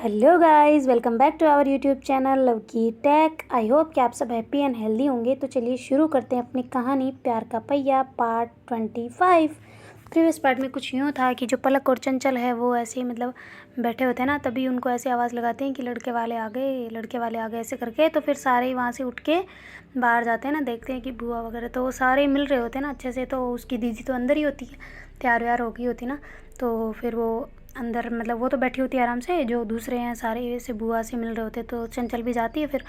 Hello guys, welcome back to our YouTube channel love की tech. I hope कि आप सब हैप्पी एंड हेल्दी होंगे। तो चलिए शुरू करते हैं अपनी कहानी प्यार का पहिया पार्ट 25। प्रीवियस पार्ट में कुछ यूँ था कि जो पलक और चंचल है वो ऐसे ही बैठे होते हैं ना, तभी उनको ऐसी आवाज़ लगाते हैं कि लड़के वाले आ गए, लड़के वाले आ गए ऐसे करके। तो फिर सारे ही वहाँ से उठ के बाहर जाते हैं ना, देखते हैं कि बुआ वगैरह तो सारे मिल रहे होते हैं ना अच्छे से। तो उसकी दीदी तो अंदर ही होती है, तैयार व्यार हो गई होती ना। तो फिर वो अंदर वो तो बैठी होती है आराम से, जो दूसरे हैं सारे ऐसे बुआ से मिल रहे होते। तो चंचल भी जाती है, फिर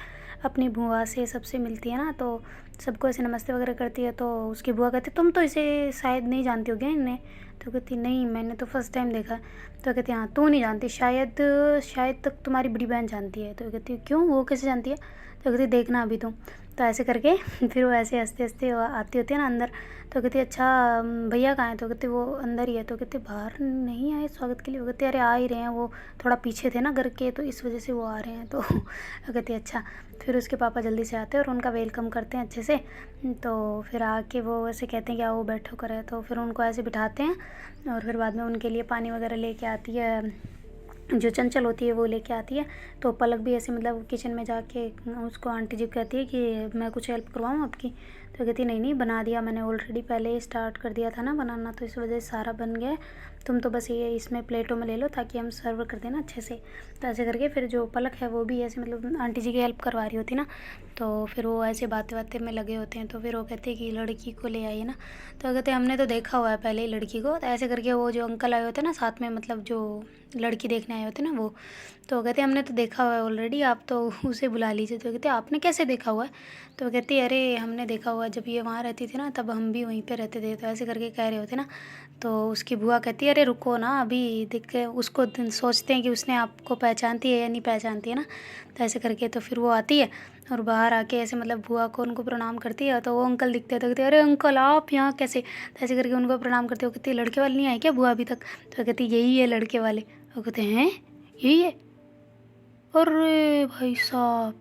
अपनी बुआ से सबसे मिलती है ना, तो सबको ऐसे नमस्ते वगैरह करती है। तो उसकी बुआ कहती तुम तो इसे शायद नहीं जानती हो क्या इन्हें? तो कहती नहीं, मैंने तो फर्स्ट टाइम देखा। तो कहती हाँ तू नहीं जानती, शायद शायद तक तुम्हारी बड़ी बहन जानती है। तो कहती क्यों, वो कैसे जानती है? तो कहती देखना अभी तुम। तो ऐसे करके फिर वो ऐसे हंसते हंसते आती होती है ना अंदर। तो कहती अच्छा भैया कहाँ हैं? तो कहती वो अंदर ही है। तो कहते बाहर नहीं आए स्वागत के लिए? वो कहते अरे आ ही रहे हैं, वो थोड़ा पीछे थे ना घर के, तो इस वजह से वो आ रहे हैं। तो कहती अच्छा। फिर उसके पापा जल्दी से आते हैं और उनका वेलकम करते हैं अच्छे से। तो फिर आके वो ऐसे कहते हैं कि आओ बैठो करे। तो फिर उनको ऐसे बिठाते हैं और फिर बाद में उनके लिए पानी वगैरह लेके आती है जो चंचल होती है, वो लेके आती है। तो पलक भी ऐसे किचन में जाके उसको आंटी जी कहती है कि मैं कुछ हेल्प करवाऊँ आपकी? तो कहती नहीं नहीं, बना दिया मैंने ऑलरेडी, पहले ही स्टार्ट कर दिया था ना बनाना, तो इस वजह से सारा बन गया है। तुम तो बस ये इसमें प्लेटों में ले लो ताकि हम सर्व कर देना अच्छे से। तो ऐसे करके फिर जो पलक है वो भी ऐसे आंटी जी की हेल्प करवा रही होती ना। तो फिर वो ऐसे बातें बातें में लगे होते हैं। तो फिर वो कहते हैं कि लड़की को ले आइए ना। तो कहते हमने तो देखा हुआ है पहले ही लड़की को। तो ऐसे करके वो जो अंकल आए होते हैं ना साथ में, जो लड़की देखने आए होते हैं ना वो, तो कहते हमने तो देखा हुआ है ऑलरेडी, आप तो उसे बुला लीजिए। तो कहते आपने कैसे देखा हुआ है? तो कहती अरे हमने देखा हुआ है, जब ये वहाँ रहती थी ना तब हम भी वहीं पे रहते थे। तो ऐसे करके कह रहे होते ना। तो उसकी बुआ कहती अरे रुको ना, अभी देख के उसको सोचते हैं कि उसने आपको पहचानती है या नहीं पहचानती है ना। तो ऐसे करके तो फिर वो आती है और बाहर आके ऐसे बुआ को उनको प्रणाम करती है। तो वो अंकल दिखते हैं तो कहते अरे अंकल आप यहाँ कैसे? तो ऐसे करके उनको प्रणाम करते हो। कहती लड़के वाले नहीं आए क्या बुआ अभी तक? तो कहती यही है लड़के वाले। वो कहते हैं यही है? अरे भाई साहब,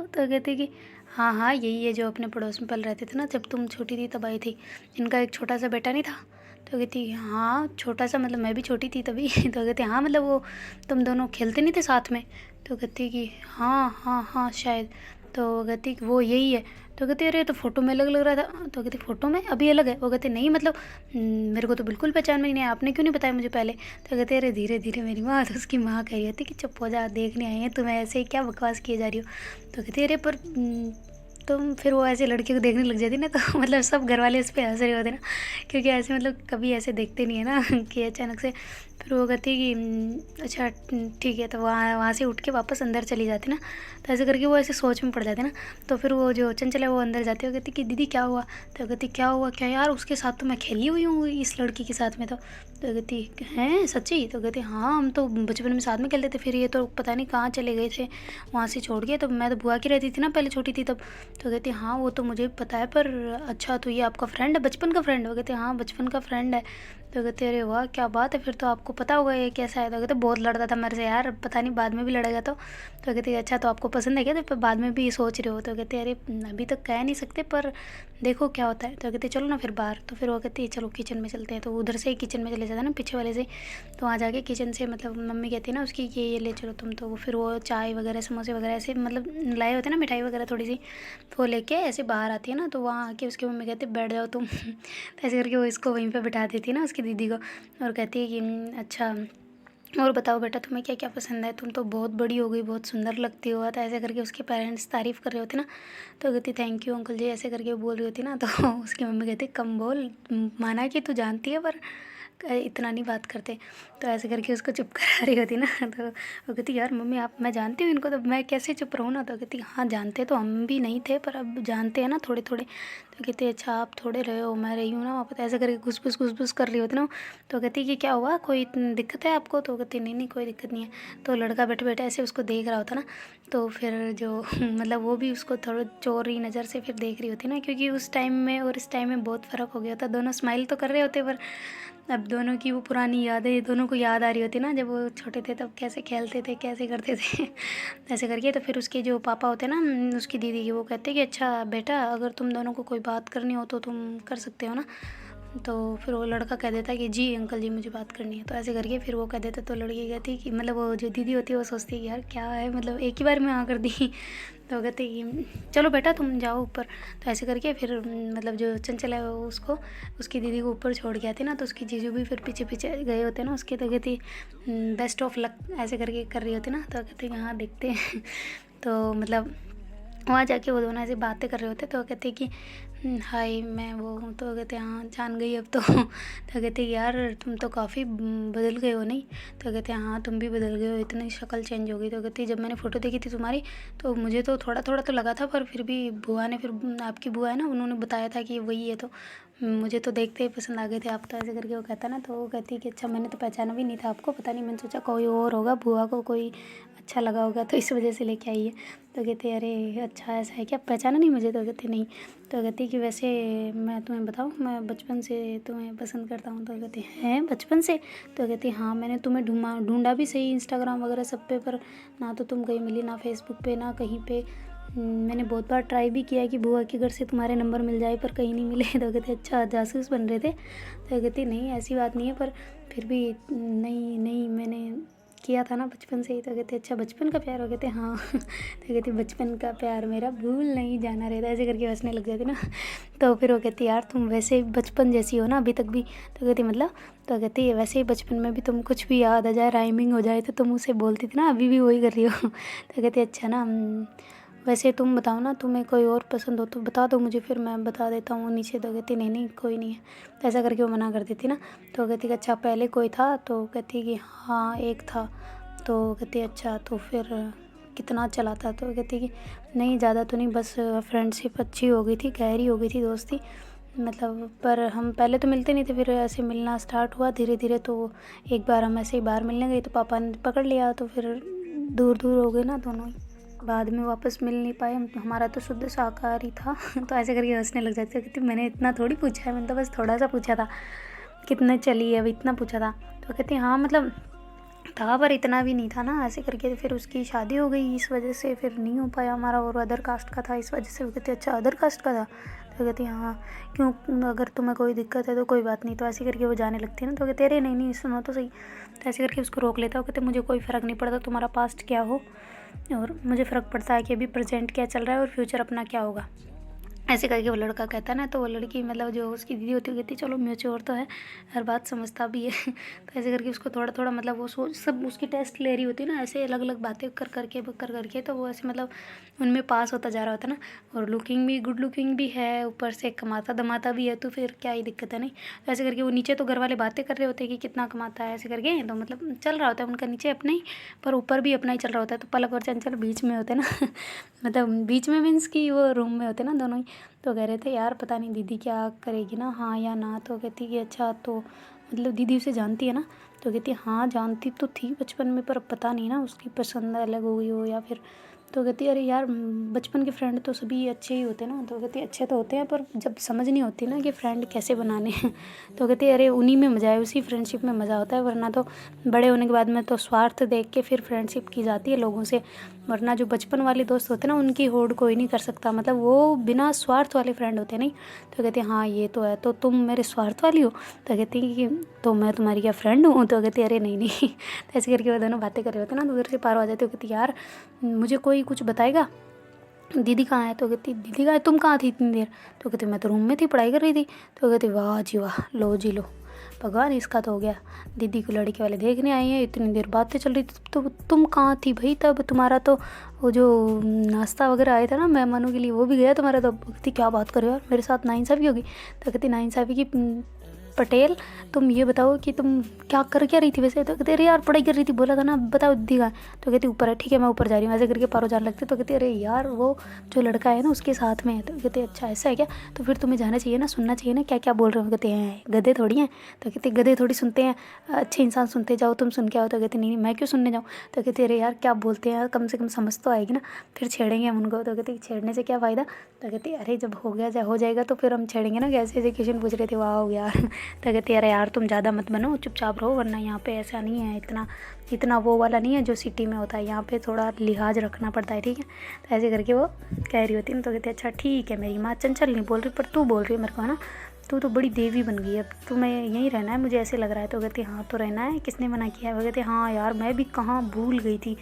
तो कहते कि हाँ हाँ यही है, जो अपने पड़ोस में पल रहते थे ना, जब तुम छोटी थी तब आई थी। इनका एक छोटा सा बेटा नहीं था? तो कहती हाँ छोटा सा, मैं भी छोटी थी तभी। तो कहते हाँ वो तुम दोनों खेलते नहीं थे साथ में? तो कहती कि हाँ हाँ हाँ शायद। तो कहती कि वो यही है। तो कहती अरे तो फ़ोटो में अलग लग रहा था। तो कहती फ़ोटो में अभी अलग है? वो कहते नहीं मेरे को तो बिल्कुल पहचान में ही नहीं आया, आपने क्यों नहीं बताया मुझे पहले? तो कहते अरे धीरे धीरे मेरी माँ। तो उसकी माँ कह रही होती कि चुप हो जा, देखने आई है तुम्हें, ऐसे ही क्या बकवास किए जा रही हो? तो कहती अरे पर तुम, फिर वो ऐसे लड़के को देखने लग जाती ना, तो सब घर वाले उस पर हंस रहे होते ना, क्योंकि ऐसे कभी ऐसे देखते नहीं है ना कि अचानक से। फिर वो कहती कि अच्छा ठीक है। तो वहाँ वहाँ से उठ के वापस अंदर चली जाती ना। तो ऐसे करके वो ऐसे सोच में पड़ जाती ना। तो फिर वो जो चंचल है वो अंदर जाती है, वो कहती कि दीदी क्या हुआ? तो कहती क्या हुआ क्या यार, उसके साथ तो मैं खेली हुई हूँ इस लड़की के साथ में। तो कहती हैं सच्ची? तो कहती हाँ हम तो बचपन में साथ में खेलते थे, फिर ये तो पता नहीं कहाँ चले गए थे, वहाँ से छोड़ गए। तो मैं तो बुआ की रहती थी ना पहले, छोटी थी तब। तो कहती हाँ वो तो मुझे पता है, पर अच्छा तो ये आपका फ्रेंड है, बचपन का फ्रेंड? वो कहते हाँ बचपन का फ्रेंड है। तो कहते अरे वाह क्या बात है, फिर तो आपको पता होगा ये कैसा है? तो कहते बहुत लड़ता था मेरे से यार, पता नहीं बाद में भी लड़ेगा। तो कहते अच्छा तो आपको पसंद है क्या? तो बाद में भी सोच रहे हो? तो कहते अरे अभी तक कह नहीं सकते, पर देखो क्या होता है। तो कहते चलो ना फिर बाहर। तो फिर वो कहती है चलो किचन में चलते हैं। तो उधर से ही किचन में चले जाते हैं ना, पीछे वाले से। तो वहाँ जाके किचन से मम्मी कहती है ना उसकी कि ये ले चलो तुम। तो फिर वो चाय वगैरह समोसे वगैरह ऐसे लाए होते हैं ना, मिठाई वगैरह थोड़ी सी, तो वो लेके ऐसे बाहर आती है ना। तो वहाँ आके उसकी मम्मी कहती है बैठ जाओ तुम। तो ऐसे करके वो इसको वहीं पे बिठा देती है ना उसकी दीदी को, और कहती है कि अच्छा और बताओ बेटा तुम्हें क्या क्या पसंद है, तुम तो बहुत बड़ी हो गई, बहुत सुंदर लगती हो। तो ऐसे करके उसके पेरेंट्स तारीफ़ कर रहे होते ना। तो कहती थैंक यू अंकल जी, ऐसे करके बोल रही होती ना। तो उसकी मम्मी कहती कम बोल, माना कि तू जानती है पर इतना नहीं बात करते। तो ऐसे करके उसको चुप करा रही होती ना। तो वो कहती यार मम्मी आप, मैं जानती हूँ इनको, तो मैं कैसे चुप रहूँ ना? तो कहती हाँ जानते तो हम भी नहीं थे, पर अब जानते हैं ना थोड़े थोड़े। तो कहती अच्छा आप थोड़े रहे हो, मैं रही हूँ ना वहाँ पर। तो ऐसे करके घुस कर रही होती ना। तो कहती कि क्या हुआ, कोई दिक्कत है आपको? तो कहती नहीं नहीं कोई दिक्कत नहीं है। तो लड़का बैठे बैठे ऐसे उसको देख रहा होता ना। तो फिर जो वो भी उसको थोड़ा चोरी नज़र से फिर देख रही होती ना, क्योंकि उस टाइम में और इस टाइम में बहुत फ़र्क हो गया था। दोनों स्माइल तो कर रहे होते, पर अब दोनों की वो पुरानी यादें दोनों को याद आ रही होती ना, जब वो छोटे थे तब कैसे खेलते थे, कैसे करते थे। ऐसे करके तो फिर उसके जो पापा होते हैं ना उसकी दीदी के, वो कहते कि अच्छा बेटा अगर तुम दोनों को कोई बात करनी हो तो तुम कर सकते हो ना। तो फिर वो लड़का कह देता है कि जी अंकल जी मुझे बात करनी है, तो ऐसे करके फिर वो कह देता, तो लड़की कहती है कि मतलब वो जो दीदी होती है वो सोचती है कि यार क्या है, मतलब एक ही बार में हाँ कर दी। तो कहते कि चलो बेटा तुम जाओ ऊपर। तो ऐसे करके फिर मतलब जो चंचल है वो उसको उसकी दीदी को ऊपर छोड़ के आती ना, तो उसकी जीजू भी फिर पीछे पीछे गए होते ना उसके, तो कहती बेस्ट ऑफ लक ऐसे करके कर रही होती ना, तो कहती हाँ देखते हैं। तो मतलब वहाँ जाके वो दोनों ऐसे बातें कर रहे होते, तो कहते कि हाय मैं वो हूँ, तो कहते हाँ जान गई अब तो। तो कहते यार तुम तो काफ़ी बदल गए हो नहीं। तो कहते हाँ तुम भी बदल गए हो, इतनी शक्ल चेंज हो गई। तो कहती जब मैंने फ़ोटो देखी थी तुम्हारी तो मुझे तो थोड़ा थोड़ा तो लगा था, पर फिर भी बुआ ने, फिर आपकी बुआ है ना, उन्होंने बताया था कि वही है, तो मुझे तो देखते ही पसंद आ गए थे आप। तो ऐसे करके वो कहता ना, तो वो कहती कि अच्छा मैंने तो पहचाना भी नहीं था आपको, पता नहीं, मैंने सोचा कोई और होगा, बुआ को कोई अच्छा लगा होगा तो इस वजह से लेके आई है। तो कहते अरे अच्छा ऐसा है क्या, पहचाना नहीं मुझे। तो कहते नहीं। तो कहती कि वैसे मैं तुम्हें बताऊँ, मैं बचपन से तुम्हें पसंद करता हूँ। तो कहती हैं बचपन से। तो कहती हाँ मैंने तुम्हें ढूंढा भी सही इंस्टाग्राम वगैरह सब पे, पर ना तो तुम कहीं मिली, ना फेसबुक पे, ना कहीं पे। मैंने बहुत बार ट्राई भी किया कि बुआ के घर से तुम्हारे नंबर मिल जाए, पर कहीं नहीं मिले। तो कहते अच्छा जासूस बन रहे थे। तो कहती नहीं ऐसी बात नहीं है, पर फिर भी नहीं नहीं मैंने किया था ना बचपन से ही। तो कहते अच्छा बचपन का प्यार हो। कहते हाँ। तो कहती बचपन का प्यार मेरा भूल नहीं जाना रहता, ऐसे करके हंसने लग जाती ना। तो फिर वो कहती यार तुम वैसे ही बचपन जैसी हो ना अभी तक भी। तो कहती मतलब। तो कहती वैसे ही बचपन में भी तुम कुछ भी याद आ जाए, राइमिंग हो जाए, तो तुम उसे बोलती थी ना, अभी भी वही कर रही हो। तो कहती अच्छा ना वैसे तुम बताओ ना, तुम्हें कोई और पसंद हो तो बता दो मुझे, फिर मैं बता देता हूँ नीचे। तो कहती नहीं नहीं कोई नहीं है। तो ऐसा करके वो मना कर देती ना। तो कहती कि अच्छा पहले कोई था। तो कहती कि हाँ एक था। तो कहती अच्छा तो फिर कितना चला था। तो कहती कि नहीं ज़्यादा तो नहीं, बस फ्रेंडशिप अच्छी हो गई थी, गहरी हो गई थी दोस्ती, मतलब पर हम पहले तो मिलते नहीं थे, फिर ऐसे मिलना स्टार्ट हुआ धीरे धीरे। तो एक बार हम ऐसे ही बाहर मिलने गए तो पापा ने पकड़ लिया, तो फिर दूर दूर हो गए ना दोनों ही, बाद में वापस मिल नहीं पाए हम। हमारा तो शुद्ध शाकाहारी था। तो ऐसे करके हंसने लग जाते, कहती मैंने इतना थोड़ी पूछा है, मैंने तो बस थोड़ा सा पूछा था कितने चली है, अब इतना पूछा था। तो कहती हाँ मतलब था, पर इतना भी नहीं था ना। ऐसे करके फिर उसकी शादी हो गई, इस वजह से फिर नहीं हो पाया हमारा, और अदर कास्ट का था इस वजह से। वो कहते अच्छा अदर कास्ट का था। तो कहती हाँ क्यों, अगर तुम्हें कोई दिक्कत है तो कोई बात नहीं। तो ऐसे करके वो जाने लगती है ना। तो कहते अरे नहीं नहीं सुनो तो सही। तो ऐसे करके उसको रोक लेता। वो कहते मुझे कोई फ़र्क नहीं पड़ता तुम्हारा पास्ट क्या हो, और मुझे फ़र्क पड़ता है कि अभी प्रेजेंट क्या चल रहा है और फ्यूचर अपना क्या होगा। ऐसे करके वो लड़का कहता है ना। तो वो लड़की मतलब जो उसकी दीदी होती है कहती चलो म्यूच्योर तो है, हर बात समझता भी है। तो ऐसे करके उसको थोड़ा थोड़ा मतलब वो सोच सब उसकी टेस्ट ले रही होती है ना, ऐसे अलग अलग बातें कर करके तो वो ऐसे मतलब उनमें पास होता जा रहा होता है ना। और लुकिंग भी गुड लुकिंग भी है, ऊपर से कमाता धमाता भी है, तो फिर क्या ही दिक्कत है नहीं। तो ऐसे करके वो नीचे तो घर वाले बातें कर रहे होते हैं कि कितना कमाता है ऐसे करके, तो मतलब चल रहा होता है उनका नीचे अपना ही, पर ऊपर भी अपना ही चल रहा होता है। तो पलक और चंचल बीच में होते हैं ना। मतलब बीच में मीन्स कि वो रूम में होते हैं ना दोनों ही। तो कह रहे थे यार पता नहीं दीदी क्या करेगी ना, हाँ या ना। तो कहती कि अच्छा तो मतलब दीदी उसे जानती है ना। तो कहती हाँ जानती तो थी बचपन में, पर अब पता नहीं ना उसकी पसंद अलग हो गई हो या फिर। तो कहती अरे यार बचपन के फ्रेंड तो सभी अच्छे ही होते ना। तो कहती अच्छे तो होते हैं, पर जब समझ नहीं होती ना कि फ्रेंड कैसे बनाने हैं। तो कहती अरे उन्हीं में मज़ा है, उसी फ्रेंडशिप में मज़ा होता है, वरना तो बड़े होने के बाद में तो स्वार्थ देख के फिर फ्रेंडशिप की जाती है लोगों से, वरना जो बचपन वाले दोस्त होते हैं ना उनकी होड़ कोई नहीं कर सकता, मतलब वो बिना स्वार्थ वाले फ्रेंड होते नहीं। तो कहते हाँ ये तो है, तो तुम मेरे स्वार्थ वाली हो। तो कहती कि तो मैं तुम्हारी क्या फ्रेंड हूँ। तो कहती अरे नहीं नहीं। तो ऐसे करके वो दोनों बातें कर रहे होते ना, तो उधर से पार आ जाते। कहती यार मुझे कोई कुछ बताएगा दीदी कहाँ है। तो कहती दीदी कहाँ है, तुम कहाँ थी इतनी देर। तो कहती मैं तो रूम में थी पढ़ाई कर रही थी। तो कहती वाह जी वाह, लो जी लो, भगवान इसका तो हो गया, दीदी को लड़के वाले देखने आई हैं, इतनी देर बातें चल रही थी, तो तुम कहाँ थी भाई तब, तुम्हारा तो वो जो नाश्ता वगैरह आया था ना मेहमानों के लिए वो भी गया तुम्हारा। तो कहती क्या बात कर रहे हो यार, मेरे साथ नाइंसाफ़ी होगी। तो कहती नाइंसाफ़ी की पटेल तुम ये बताओ कि तुम क्या रही थी वैसे। तो कहते अरे यार पढ़ाई कर रही थी, बोला था ना, बताओ दीदी का। तो कहती ऊपर है, ठीक है मैं ऊपर जा रही हूँ। ऐसे करके पारो जाने लगते। तो कहती अरे यार वो जो लड़का है ना उसके साथ में है। तो कहते अच्छा ऐसा है क्या, तो फिर तुम्हें जाना चाहिए ना, सुनना चाहिए ना क्या क्या बोल रहे हो। कहते हैं गधे थोड़ी हैं। तो कहते गधे थोड़ी सुनते हैं, अच्छे इंसान सुनते जाओ, तुम सुन के आओ। तो कहते नहीं मैं क्यों सुनने जाऊँ। तो कहते अरे यार क्या बोलते हैं यार, कम से कम समझ तो आएगी ना, फिर छेड़ेंगे हम उनको। तो कहते छेड़ने से क्या फ़ायदा। तो कहती अरे जब हो जाएगा तो फिर हम छेड़ेंगे ना, कैसे ऐसे क्वेश्चन पूछ रहे थे वाह यार। तो कहती अरे यार तुम ज़्यादा मत बनो, चुपचाप रहो, वरना यहाँ पे ऐसा नहीं है, इतना वो वाला नहीं है जो सिटी में होता है, यहाँ पे थोड़ा लिहाज रखना पड़ता है, ठीक है। तो ऐसे करके वो कह रही होती है ना। तो कहती अच्छा ठीक है, मेरी माँ चंचल नहीं बोल रही पर तू बोल रही है मेरे को, है ना। तो बड़ी देवी बन गई, अब तुम्हें यहीं रहना है मुझे ऐसे लग रहा है। तो कहती हाँ तो रहना है, किसने मना किया है? वो कहते हाँ यार मैं भी कहाँ भूल गई थी,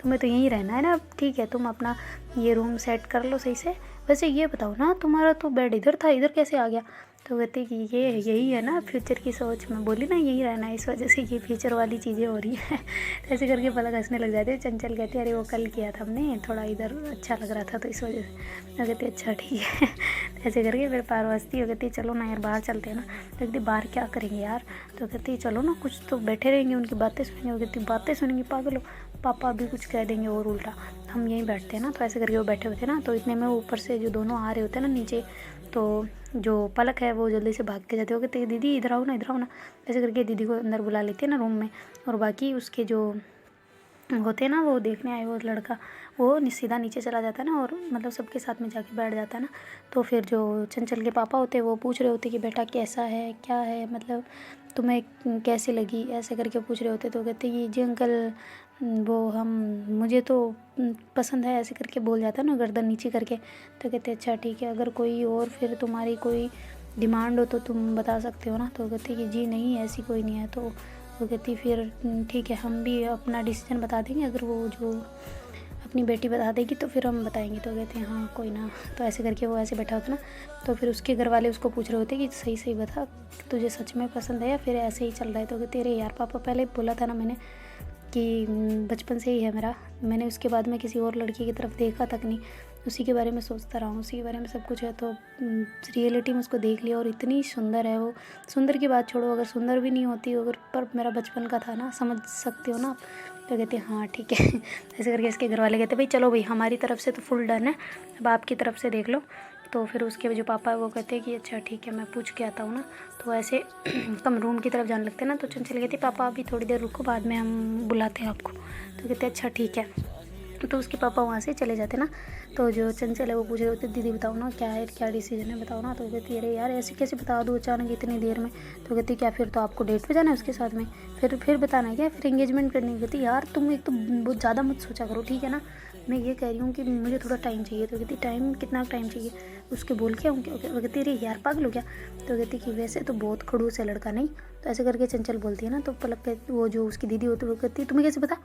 तुम्हें तो यहीं रहना है ना। ठीक है तुम अपना ये रूम सेट कर लो सही से। वैसे ये बताओ ना, तुम्हारा तो बेड इधर था, इधर कैसे आ गया? तो कहते कि ये यही है ना फ्यूचर की सोच, मैं बोली ना यही रहना है, इस वजह से ये फ्यूचर वाली चीज़ें हो रही है। ऐसे करके पलक हंसने लग जाते। चंचल कहते अरे वो कल किया था हमने, थोड़ा इधर अच्छा लग रहा था तो इस वजह से। मैं कहती अच्छा ठीक है। ऐसे करके फिर पारो हंसती हो, कहती चलो ना यार बाहर चलते हैं ना। तो कहती बाहर क्या करेंगे यार? तो कहती चलो ना कुछ तो बैठे रहेंगे, उनकी बातें सुनेंगे। वो कहती बातें सुनेंगी पागल हो, पापा भी कुछ कह देंगे और उल्टा, हम यहीं बैठते हैं ना। तो ऐसे करके वो बैठे हुए थे ना, तो इतने में ऊपर से जो दोनों आ रहे होते हैं ना नीचे, तो जो पलक है वो जल्दी से भाग के जाते हो, कहते दीदी इधर आओ ना, इधर आओ ना। ऐसे करके दीदी को अंदर बुला लेते हैं ना रूम में। और बाकी उसके जो होते हैं ना वो देखने आए वो लड़का, वो सीधा नीचे चला जाता है ना, और मतलब सबके साथ में जाके बैठ जाता है ना। तो फिर जो चंचल के पापा होते हैं वो पूछ रहे होते कि बेटा कैसा है, क्या है, मतलब तुम्हें कैसी लगी, ऐसे करके पूछ रहे होते। तो कहते कि जी अंकल वो हम मुझे तो पसंद है, ऐसे करके बोल जाता है ना गर्दन नीचे करके। तो कहते अच्छा ठीक है, अगर कोई और फिर तुम्हारी कोई डिमांड हो तो तुम बता सकते हो ना। तो कहते कि जी नहीं ऐसी कोई नहीं है। तो वो कहती फिर ठीक है हम भी अपना डिसीजन बता देंगे, अगर वो जो अपनी बेटी बता देगी तो फिर हम बताएंगे। तो कहते हैं हाँ कोई ना। तो ऐसे करके वो ऐसे बैठा होता ना, तो फिर उसके घर वाले उसको पूछ रहे होते कि सही सही बता तुझे सच में पसंद है या फिर ऐसे ही चल रहा है। तो कहते अरे यार पापा पहले बोला था ना मैंने कि बचपन से ही है मेरा, मैंने उसके बाद में किसी और लड़की की तरफ देखा तक नहीं, उसी के बारे में सोचता रहा हूँ, उसी के बारे में सब कुछ है। तो रियलिटी में उसको देख लिया और इतनी सुंदर है वो। सुंदर की बात छोड़ो, अगर सुंदर भी नहीं होती अगर, पर मेरा बचपन का था ना, समझ सकते हो ना आप। तो कहते हैं हाँ ठीक है। ऐसे करके इसके घर वाले कहते भाई चलो भाई हमारी तरफ से तो फुल डन है, अब आपकी तरफ से देख लो। तो फिर उसके जो पापा है वो कहते हैं कि अच्छा ठीक है मैं पूछ के आता हूँ ना। तो ऐसे कम रूम की तरफ जाने लगते हैं ना। तो चंचल कहती पापा अभी थोड़ी देर रुको, बाद में हम बुलाते हैं आपको। तो कहते अच्छा ठीक है। तो उसके पापा वहाँ से चले जाते ना। तो जो चंचल है वो पूछ रहे होते दीदी बताओ ना क्या है, क्या डिसीजन है बताओ ना। तो कहती अरे यार ऐसे कैसे बता दूँ अचानक इतनी देर में। तो कहती क्या फिर तो आपको डेट पे जाना है उसके साथ में, फिर बताना है क्या, फिर एंगेजमेंट करनी है। कहती यार तुम एक तो बहुत ज़्यादा मत सोचा करो ठीक है ना, मैं ये कह रही हूँ कि मुझे थोड़ा टाइम चाहिए। तो कहती टाइम कितना टाइम चाहिए, उसके बोल के आऊँ क्या? वो कहती अरे यार पागल हो क्या? तो कहती कि वैसे तो बहुत खड़ूस है लड़का नहीं। तो ऐसे करके चंचल बोलती है ना। तो पलक वो जो उसकी दीदी होती है वो कहती है तुम्हें कैसे पता?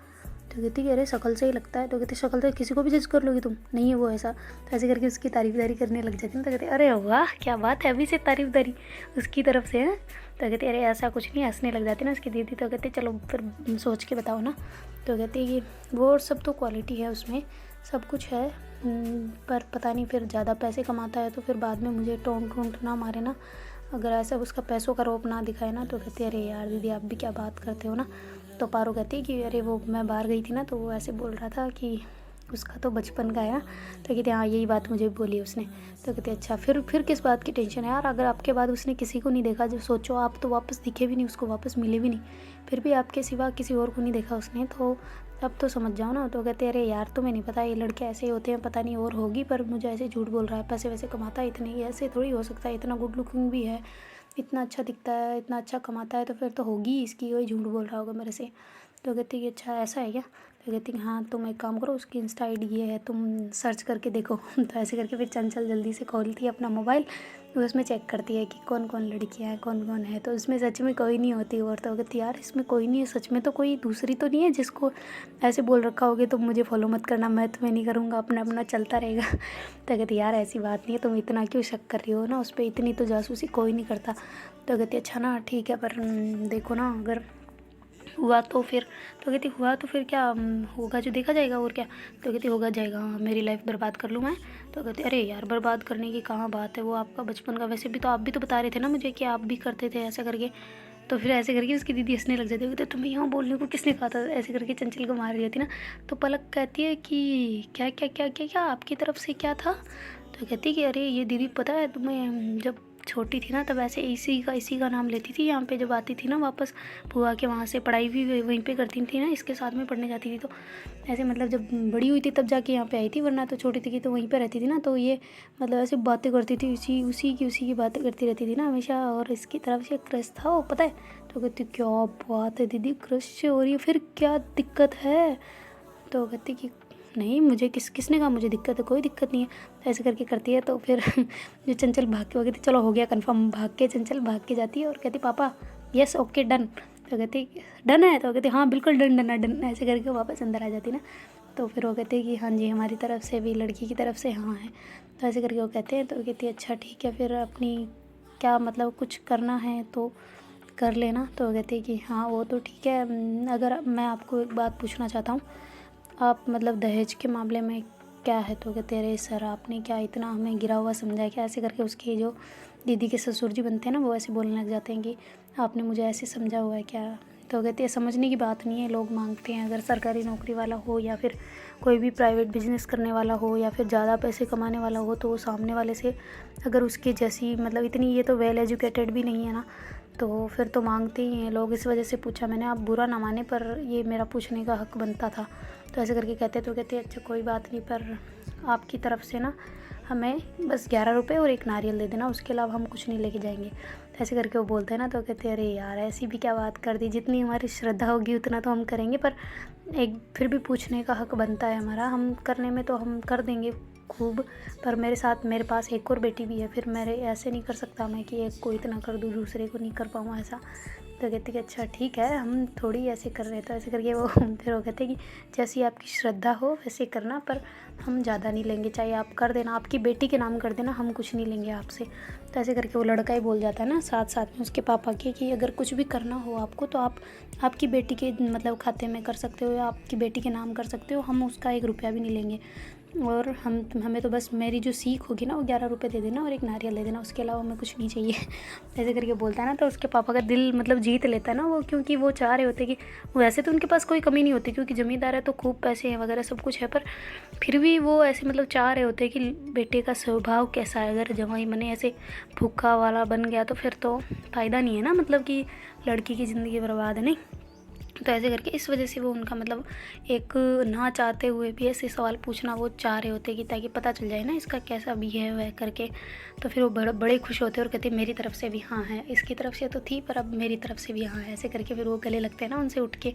तो कहती कि अरे शक्ल से ही लगता है। तो कहती शक्ल से किसी को भी जज कर लोगी तुम, नहीं है वो ऐसा। तो ऐसे करके उसकी तारीफ़दारी करने लग जाती है। तो कहती अरे वाह क्या बात है, अभी से तारीफ़दारी उसकी तरफ से है। तो कहती अरे ऐसा कुछ नहीं, हंसने लग जाती ना उसकी दीदी। तो कहती चलो फिर सोच के बताओ ना। तो कहती कि वो सब तो क्वालिटी है उसमें, सब कुछ है, पर पता नहीं फिर ज़्यादा पैसे कमाता है तो फिर बाद में मुझे टोंट ना मारे ना, अगर ऐसा उसका पैसों का रोप ना दिखाए ना। तो कहती अरे यार दीदी आप भी क्या बात करते हो ना। तो पारो कहती है कि अरे वो मैं बाहर गई थी ना तो वो ऐसे बोल रहा था कि उसका तो बचपन का है। तो कहते हाँ यही बात मुझे बोली उसने। तो कहते अच्छा फिर किस बात की टेंशन है यार, अगर आपके बाद उसने किसी को नहीं देखा, जो सोचो आप तो वापस दिखे भी नहीं, उसको वापस मिले भी नहीं, फिर भी आपके सिवा किसी और को नहीं देखा उसने, तो अब तो समझ जाओ ना। तो कहते अरे यार तुम्हें नहीं पता ये लड़के ऐसे ही होते हैं, पता नहीं और होगी, पर मुझे ऐसे झूठ बोल रहा है, पैसे वैसे कमाता है इतने, ऐसे थोड़ी हो सकता है, इतना गुड लुकिंग भी है, इतना अच्छा दिखता है, इतना अच्छा कमाता है, तो फिर तो होगी इसकी, वही झूठ बोल रहा होगा मेरे से। तो कहती कि अच्छा ऐसा है क्या? तो कहती हाँ तुम एक काम करो उसकी इंस्टा आईडी ये है तुम सर्च करके देखो। तो ऐसे करके फिर चंचल जल्दी से खोलती है अपना मोबाइल, उसमें चेक करती है कि कौन कौन लड़कियाँ हैं कौन कौन है। तो उसमें सच में कोई नहीं होती। और तो कहती यार इसमें कोई नहीं है सच में, तो कोई दूसरी तो नहीं है जिसको ऐसे बोल रखा होगे तुम मुझे फॉलो मत करना, मैं तुम्हें नहीं करूँगा, अपना अपना चलता रहेगा। तो कहती यार ऐसी बात नहीं है, तुम इतना क्यों शक कर रही हो ना उस पर, इतनी तो जासूसी कोई नहीं करता। तो कहती अच्छा ना ठीक है, पर देखो ना अगर हुआ तो फिर, तो कहती हुआ तो फिर क्या होगा जो देखा जाएगा और क्या। तो कहती होगा जाएगा हाँ, मेरी लाइफ बर्बाद कर लूँ मैं। तो कहती अरे यार बर्बाद करने की कहाँ बात है, वो आपका बचपन का, वैसे भी तो आप भी तो बता रहे थे ना मुझे कि आप भी करते थे ऐसा करके। तो फिर ऐसे करके उसकी दीदी हंसने लग जाती है, कहते तुम्हें यहाँ बोलने को किसने कहा था, ऐसे करके चंचल को मार रही होती ना। तो पलक कहती है कि क्या क्या क्या क्या क्या आपकी तरफ से क्या था। तो कहती कि अरे ये दीदी पता है तुम्हें, जब छोटी थी ना तब ऐसे इसी का नाम लेती थी यहाँ पे, जब आती थी ना वापस बुआ के वहाँ से, पढ़ाई भी वहीं पे करती थी ना, इसके साथ में पढ़ने जाती थी। तो ऐसे मतलब जब बड़ी हुई थी तब जाके यहाँ पे आई थी, वरना तो छोटी थी तो वहीं पे रहती थी ना। तो ये मतलब ऐसे बातें करती थी, उसी की बातें करती रहती थी ना हमेशा, और इसकी तरफ से क्रश था वो पता है। तो कहती क्या बात है दीदी क्रश से हो रही है, फिर क्या दिक्कत है? तो कहती कि नहीं मुझे किसने कहा मुझे दिक्कत है, कोई दिक्कत नहीं है। तो ऐसे करके करती है। तो फिर जो चंचल भाग के वो कहती चलो हो गया कन्फर्म, भाग के चंचल भाग के जाती है और कहती पापा यस ओके डन। तो कहती डन है, तो कहती हाँ बिल्कुल डन डन है डन। ऐसे करके वापस अंदर आ जाती ना। तो फिर वो कहते हैं कि हाँ जी हमारी तरफ से भी, लड़की की तरफ से हाँ है। तो ऐसे करके वो कहते हैं। तो कहती है अच्छा ठीक है, फिर अपनी क्या मतलब कुछ करना है तो कर लेना। तो वो कहती है कि हाँ वो तो ठीक है। अगर मैं आपको एक बात पूछना चाहता हूँ, आप मतलब दहेज के मामले में क्या है? तो कहते अरे सर आपने क्या इतना हमें गिरा हुआ समझा है क्या? ऐसे करके उसके जो दीदी के ससुर जी बनते हैं ना, वो ऐसे बोलने लग जाते हैं कि आपने मुझे ऐसे समझा हुआ है क्या? तो कहती है समझने की बात नहीं है, लोग मांगते हैं। अगर सरकारी नौकरी वाला हो या फिर कोई भी प्राइवेट बिजनेस करने वाला हो या फिर ज़्यादा पैसे कमाने वाला हो, तो वो सामने वाले से अगर उसके जैसी मतलब इतनी, ये तो वेल एजुकेटेड भी नहीं है ना, तो फिर तो मांगते ही हैं लोग। इस वजह से पूछा मैंने, आप बुरा ना माने पर ये मेरा पूछने का हक बनता था। तो ऐसे करके कहते। तो कहते अच्छा कोई बात नहीं, पर आपकी तरफ से ना हमें बस 11 रुपये और एक नारियल दे देना, उसके अलावा हम कुछ नहीं लेके जाएंगे। तो ऐसे करके वो बोलते हैं ना। तो कहते अरे यार ऐसी भी क्या बात कर दी, जितनी हमारी श्रद्धा होगी उतना तो हम करेंगे, पर एक फिर भी पूछने का हक बनता है हमारा। हम करने में तो हम कर देंगे खूब, पर मेरे साथ मेरे पास एक और बेटी भी है, फिर मेरे ऐसे नहीं कर सकता मैं कि एक को इतना कर दूँ दूसरे को नहीं कर पाऊँ ऐसा। तो कहते कि अच्छा ठीक है, हम थोड़ी ऐसे कर रहे हैं। तो ऐसे करके वो फिर वो कहते कि जैसी आपकी श्रद्धा हो वैसे करना, पर हम ज़्यादा नहीं लेंगे, चाहे आप कर देना, आपकी बेटी के नाम कर देना, हम कुछ नहीं लेंगे आपसे। तो ऐसे करके वो लड़का ही बोल जाता है ना साथ साथ में उसके पापा के कि अगर कुछ भी करना हो आपको तो आप आपकी बेटी के मतलब खाते में कर सकते हो या आपकी बेटी के नाम कर सकते हो, हम उसका 1 रुपया भी नहीं लेंगे। और हमें तो बस मेरी जो सीख होगी ना वो 11 रुपये दे देना और एक नारियल दे देना, उसके अलावा हमें कुछ नहीं चाहिए। ऐसे करके बोलता है ना। तो उसके पापा का दिल मतलब जीत लेता है ना वो, क्योंकि वो चाह रहे होते कि वैसे तो उनके पास कोई कमी नहीं होती क्योंकि ज़मींदार है तो खूब पैसे हैं वगैरह सब कुछ है, पर फिर भी वो ऐसे मतलब चाह रहे होते कि बेटे का स्वभाव कैसा है। अगर जवाई बने ऐसे भूखा वाला बन गया तो फिर तो फ़ायदा नहीं है ना, मतलब कि लड़की की ज़िंदगी बर्बाद है नहीं। तो ऐसे करके इस वजह से वो उनका मतलब एक ना चाहते हुए भी ऐसे सवाल पूछना वो चाह रहे होते कि ताकि पता चल जाए ना इसका कैसा बिहेव है करके। तो फिर वो बड़े खुश होते और कहते मेरी तरफ से भी हाँ है, इसकी तरफ से तो थी पर अब मेरी तरफ से भी हाँ है। ऐसे करके फिर वो गले लगते हैं ना उनसे उठ के।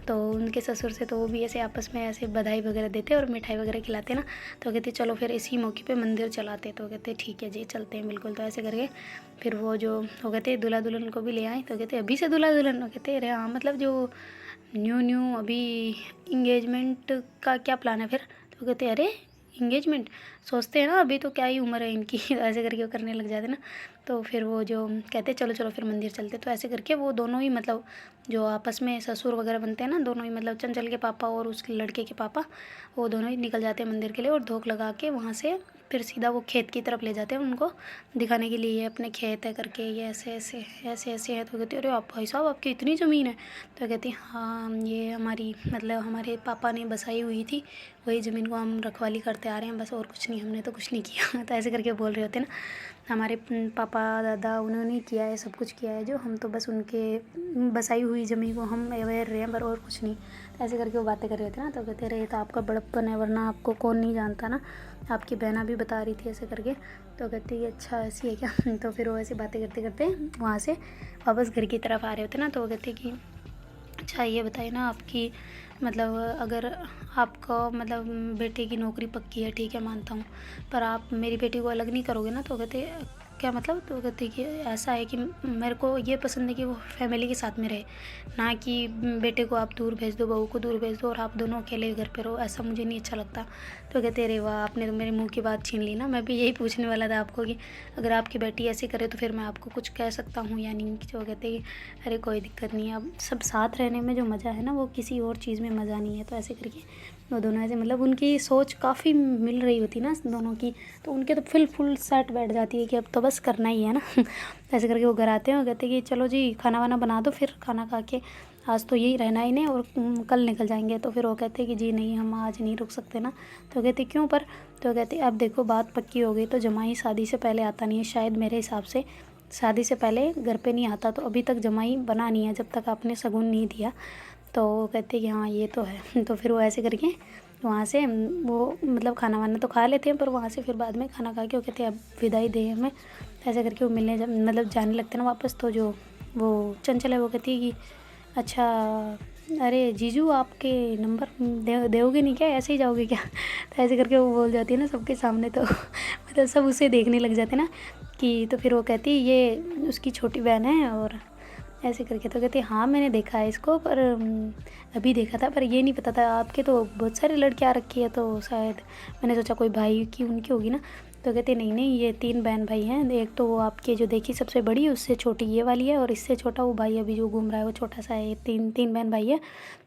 तो उनके ससुर से तो वो भी ऐसे आपस में ऐसे बधाई वगैरह देते और मिठाई वगैरह खिलाते ना। तो कहते चलो फिर इसी मौके पर मंदिर चलाते। तो कहते ठीक है जी चलते हैं बिल्कुल। तो ऐसे करके फिर वो कहते दूल्हा दुल्हन को भी ले आए। तो कहते अभी से दूल्हा दुल्हन? वो कहते अरे हाँ मतलब जो न्यू अभी इंगेजमेंट का क्या प्लान है फिर? तो कहते अरे इंगेजमेंट सोचते हैं ना, अभी तो क्या ही उम्र है इनकी। ऐसे करके वो करने लग जाते ना। तो फिर वो जो कहते चलो फिर मंदिर चलते। तो ऐसे करके वो दोनों ही मतलब जो आपस में ससुर वगैरह बनते हैं ना, दोनों ही मतलब चंचल के पापा और उस लड़के के पापा, वो दोनों ही निकल जाते हैं मंदिर के लिए और धोख लगा के वहाँ से फिर सीधा वो खेत की तरफ ले जाते हैं उनको दिखाने के लिए, ये अपने खेत है करके, ये ऐसे है। तो कहते अरे आप भाई साहब आपकी इतनी ज़मीन है? तो कहती हाँ ये हमारी मतलब हमारे पापा ने बसाई हुई थी, वही ज़मीन को हम रखवाली करते आ रहे हैं बस, और कुछ नहीं, हमने तो कुछ नहीं किया। तो ऐसे करके बोल रहे होते ना हमारे पापा दादा उन्होंने किया है, सब कुछ किया है जो, हम तो बस उनके बसाई हुई ज़मीन को हम अवेयर रहे हैं पर और कुछ नहीं। ऐसे करके वो बातें कर रहे थे ना। तो कहते रहे तो आपका बड़प्पन है, वरना आपको कौन नहीं जानता ना, आपकी बहना भी बता रही थी ऐसे करके। तो कहते कि अच्छा ऐसी है क्या? तो फिर वो ऐसे बातें करते करते वहाँ से वापस घर की तरफ आ रहे होते ना। तो वो कहते कि अच्छा ये बताइए ना आपकी मतलब अगर आपका मतलब बेटे की नौकरी पक्की है ठीक है मानता हूँ, पर आप मेरी बेटी को अलग नहीं करोगे ना? तो कहते क्या मतलब? तो कहते कि ऐसा है कि मेरे को ये पसंद है कि वो फैमिली के साथ में रहे, ना कि बेटे को आप दूर भेज दो, बहू को दूर भेज दो और आप दोनों अकेले घर पे रहो, ऐसा मुझे नहीं अच्छा लगता। तो कहते अरे वाह आपने तो मेरे मुंह की बात छीन ली ना, मैं भी यही पूछने वाला था आपको कि अगर आपकी बेटी ऐसे करे तो फिर मैं आपको कुछ कह सकता हूँ या नहीं? जो कहते कि अरे कोई दिक्कत नहीं है, अब सब साथ रहने में जो मज़ा है ना वो किसी और चीज़ में मज़ा नहीं है। तो ऐसे करके वो दोनों ऐसे मतलब उनकी सोच काफ़ी मिल रही होती ना दोनों की, तो उनके तो फुल सेट बैठ जाती है कि अब तो बस करना ही है ना। ऐसे करके वो घर आते हैं और कहते हैं कि चलो जी खाना वाना बना दो, फिर खाना खा के आज तो यही रहना ही नहीं और कल निकल जाएंगे। तो फिर वो कहते हैं कि जी नहीं हम आज नहीं रुक सकते ना। तो कहते क्यों पर? तो कहते अब देखो बात पक्की हो गई तो जमाई शादी से पहले आता नहीं है, शायद मेरे हिसाब से शादी से पहले घर पे नहीं आता, तो अभी तक जमाई बना नहीं है जब तक आपने शगुन नहीं दिया। तो वो कहते कि हाँ ये तो है। तो फिर वो ऐसे करके वहाँ से वो मतलब खाना वाना तो खा लेते हैं, पर वहाँ से फिर बाद में खाना खा के वो कहते हैं अब विदाई दे हमें। ऐसे करके वो मिलने मतलब जाने लगते हैं ना वापस। तो जो वो चंचल है वो कहती है कि अच्छा अरे जीजू आपके नंबर दोगे नहीं क्या, ऐसे ही जाओगे क्या? तो ऐसे करके वो बोल जाती है ना सबके सामने, तो मतलब सब उसे देखने लग जाते ना कि, तो फिर वो कहती ये उसकी छोटी बहन है और ऐसे करके। तो कहती हाँ मैंने देखा है इसको, पर अभी देखा था, पर ये नहीं पता था आपके तो बहुत सारी लड़कियाँ रखी है, तो शायद मैंने सोचा कोई भाई की उनकी होगी ना। तो कहते नहीं नहीं, ये 3 बहन भाई हैं, एक तो वो आपके जो देखी सबसे बड़ी, उससे छोटी ये वाली है, और इससे छोटा वो भाई अभी जो घूम रहा है वो छोटा सा है। 3 बहन भाई है।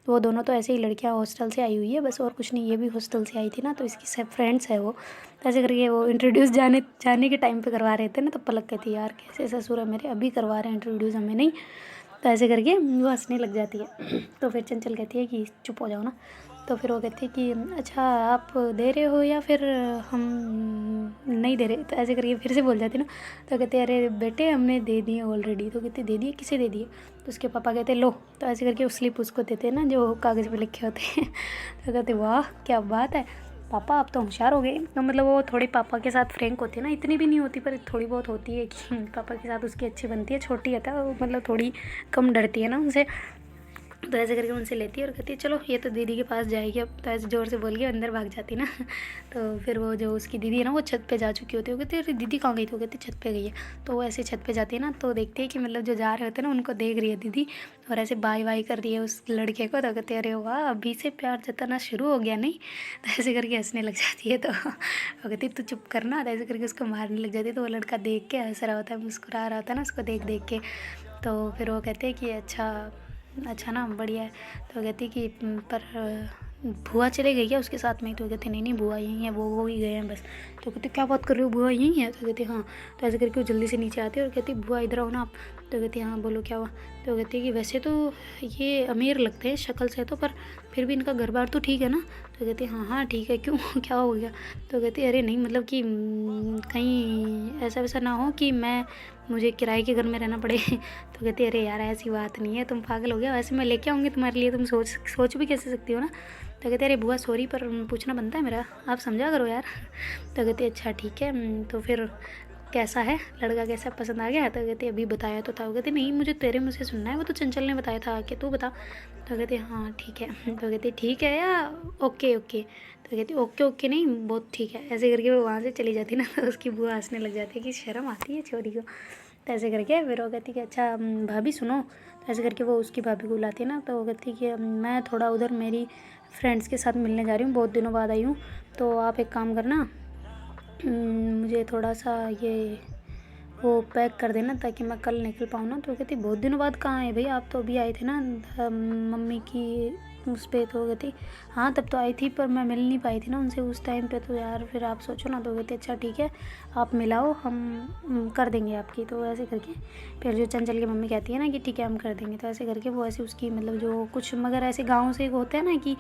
वो दोनों तो ऐसे ही लड़कियां हॉस्टल से आई हुई है बस, और कुछ नहीं। ये भी हॉस्टल से आई थी ना, तो इसकी सब फ्रेंड्स है वो। तो ऐसे करके वो इंट्रोड्यूस जाने के टाइम पे करवा रहे थे ना, तो पलक कहती यार कैसे ससुर है मेरे, अभी करवा रहे हैं इंट्रोड्यूस, हमें नहीं। तो ऐसे करके वो हंसने लग जाती है। तो फिर चंचल कहती है कि चुप हो जाओ ना। तो फिर वो कहती है कि अच्छा आप दे रहे हो या फिर हम नहीं दे रहे। तो ऐसे करके फिर से बोल जाती ना। तो कहते अरे बेटे हमने दे दिए ऑलरेडी। तो कहते दे दिए, किसे दे दिए? तो उसके पापा कहते लो। तो ऐसे करके वो स्लिप उसको देते हैं ना जो कागज़ पे लिखे होते हैं। तो कहते वाह क्या बात है पापा, आप तो होशियार हो गए। तो मतलब वो थोड़ी पापा के साथ फ्रैंक होती है ना, इतनी भी नहीं होती पर थोड़ी बहुत होती है कि पापा के साथ उसकी अच्छी बनती है। छोटी है तो मतलब थोड़ी कम डरती है ना उनसे। तो ऐसे करके उनसे लेती है और कहती है चलो ये तो दीदी के पास जाएगी अब। तो ऐसे ज़ोर से बोल के अंदर भाग जाती ना। तो फिर वो जो उसकी दीदी है ना वो छत पे जा चुकी होती है। वो कहती है अरे दीदी कहाँ गई? तो कहती छत पे गई है। तो वो ऐसे छत पे जाती है ना, तो देखती है कि मतलब जो जा रहे होते हैं ना उनको देख रही है दीदी, और ऐसे बाय बाय कर रही है उस लड़के को। तो कहते अरे वाह अभी से प्यार जताना शुरू हो गया नहीं। तो ऐसे करके हंसने लग जाती है। तो वो कहती तू चुप करना। तो ऐसे करके उसको मारने लग जाती है। तो वो लड़का देख के हंस रहा होता है, मुस्कुरा रहा होता है ना उसको देख देख के। तो फिर वो कहते हैं कि अच्छा ना बढ़िया है। तो कहती कि पर बुआ चले गई क्या उसके साथ में? तो कहते नहीं नहीं बुआ यहीं है, वो ही गए हैं बस। तो कहते क्या बात कर रहे हो, बुआ यहीं है? तो कहती हाँ। तो ऐसे करके वो जल्दी से नीचे आती है और कहती बुआ इधर आओ ना आप। तो कहती हाँ बोलो क्या हुआ? तो कहती कि वैसे तो ये अमीर लगते हैं शक्ल से तो, पर फिर भी इनका घर बार तो ठीक है ना? तो कहती हाँ ठीक है, क्यों क्या हो गया? तो कहती अरे नहीं मतलब कि कहीं ऐसा वैसा ना हो कि मुझे किराए के घर में रहना पड़े। तो कहती अरे यार ऐसी बात नहीं है, तुम पागल हो गया, वैसे मैं लेके आऊँगी तुम्हारे लिए, तुम सोच भी कैसे सकती हो ना। तो कहते अरे बुआ सॉरी, पर पूछना बनता है मेरा, आप समझा करो यार। तो कहती अच्छा ठीक है। तो फिर कैसा है लड़का, कैसा पसंद आ गया? तो कहती अभी बताया तो था। वो कहती नहीं मुझे तेरे मुँह से सुनना है, वो तो चंचल ने बताया था कि तू बता। तो कहती हाँ ठीक है। तो कहती ठीक है या ओके ओके? तो कहती ओके ओके नहीं बहुत ठीक है। ऐसे करके वो वहाँ से चली जाती ना, तो उसकी बुआ हंसने लग जाती है कि शर्म आती है छोरी को। तो ऐसे करके फिर वो कहती कि अच्छा भाभी सुनो। तो ऐसे करके वो उसकी भाभी को बुलाती है ना। तो वो कहती कि मैं थोड़ा उधर मेरी फ्रेंड्स के साथ मिलने जा रही हूँ, बहुत दिनों बाद आई हूँ, तो आप एक काम करना मुझे थोड़ा सा ये वो पैक कर देना ताकि मैं कल निकल पाऊँ ना। तो कहती बहुत दिनों बाद कहाँ है भाई, आप तो अभी आए थे ना मम्मी की उस पर। तो कहती हाँ तब तो आई थी, पर मैं मिल नहीं पाई थी ना उनसे उस टाइम पे, तो यार फिर आप सोचो ना। तो कहती अच्छा ठीक है आप मिलाओ, हम कर देंगे आपकी। तो ऐसे करके फिर जो चंचल की मम्मी कहती है ना कि ठीक है हम कर देंगे। तो ऐसे करके वो ऐसे उसकी मतलब जो कुछ मगर ऐसे गाँव से होते हैं ना कि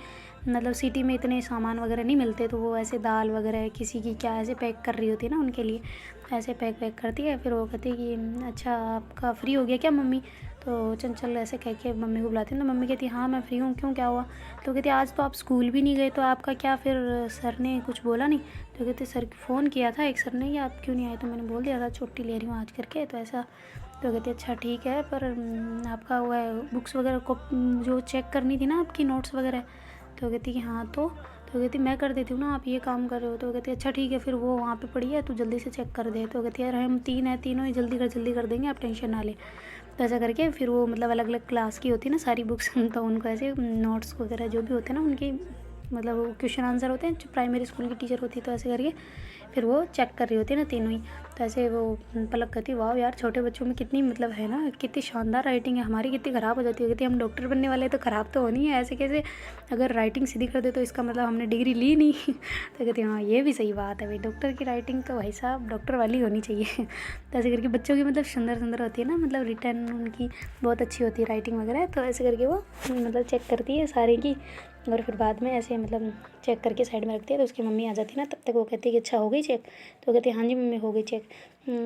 मतलब सिटी में इतने सामान वगैरह नहीं मिलते, तो वो ऐसे दाल वगैरह किसी की क्या ऐसे पैक कर रही होती है ना उनके लिए, ऐसे पैक करती है। फिर वो कहती है कि अच्छा आपका फ्री हो गया क्या मम्मी? तो चंचल ऐसे कह के मम्मी को बुलाती है। तो मम्मी कहती है हाँ मैं फ्री हूँ, क्यों क्या हुआ? तो कहती आज तो आप स्कूल भी नहीं गए, तो आपका क्या फिर सर ने कुछ बोला नहीं? तो कहते सर फ़ोन किया था एक सर ने कि आप क्यों नहीं आए, तो मैंने बोल दिया था छुट्टी ले रही हूँ आज करके, तो ऐसा। तो कहती अच्छा ठीक है, पर आपका वो है बुक्स वगैरह को जो चेक करनी थी ना आपकी नोट्स वगैरह। तो कहती कि हाँ तो कहती मैं कर देती हूँ ना, आप ये काम कर रहे हो? तो कहती अच्छा ठीक है, फिर वो वहाँ पे पड़ी है तो जल्दी से चेक कर दे। तो कहती यार हम 3 हैं, तीनों ही जल्दी कर देंगे, आप टेंशन ना ले। तो ऐसा करके फिर वो मतलब अलग अलग क्लास की होती है ना सारी बुक्स, तो उनको ऐसे नोट्स वगैरह जो भी होते हैं ना उनकी मतलब क्वेश्चन आंसर होते हैं, जो प्राइमरी स्कूल की टीचर होती है, तो ऐसे करके फिर वो चेक कर रही होती है ना तीनों ही। तो ऐसे वो पलक कहती वाह यार छोटे बच्चों में कितनी मतलब है ना, कितनी शानदार राइटिंग है, हमारी कितनी ख़राब हो जाती है। कहती हम डॉक्टर बनने वाले तो ख़राब तो होनी है, ऐसे कैसे अगर राइटिंग सीधी कर दे तो इसका मतलब हमने डिग्री ली नहीं। तो कहती हाँ ये भी सही बात है भाई, डॉक्टर की राइटिंग तो भाई साहब डॉक्टर वाली होनी चाहिए। तो ऐसे करके बच्चों की मतलब सुंदर होती है ना, मतलब रिटर्न उनकी बहुत अच्छी होती है राइटिंग वगैरह। तो ऐसे करके वो मतलब चेक करती है सारे की और फिर बाद में ऐसे मतलब चेक करके साइड में रखती है। तो उसकी मम्मी आ जाती है ना, तब तक वो कहती है कि अच्छा हो गई चेक? तो कहती है हाँ जी मम्मी हो गई चेक।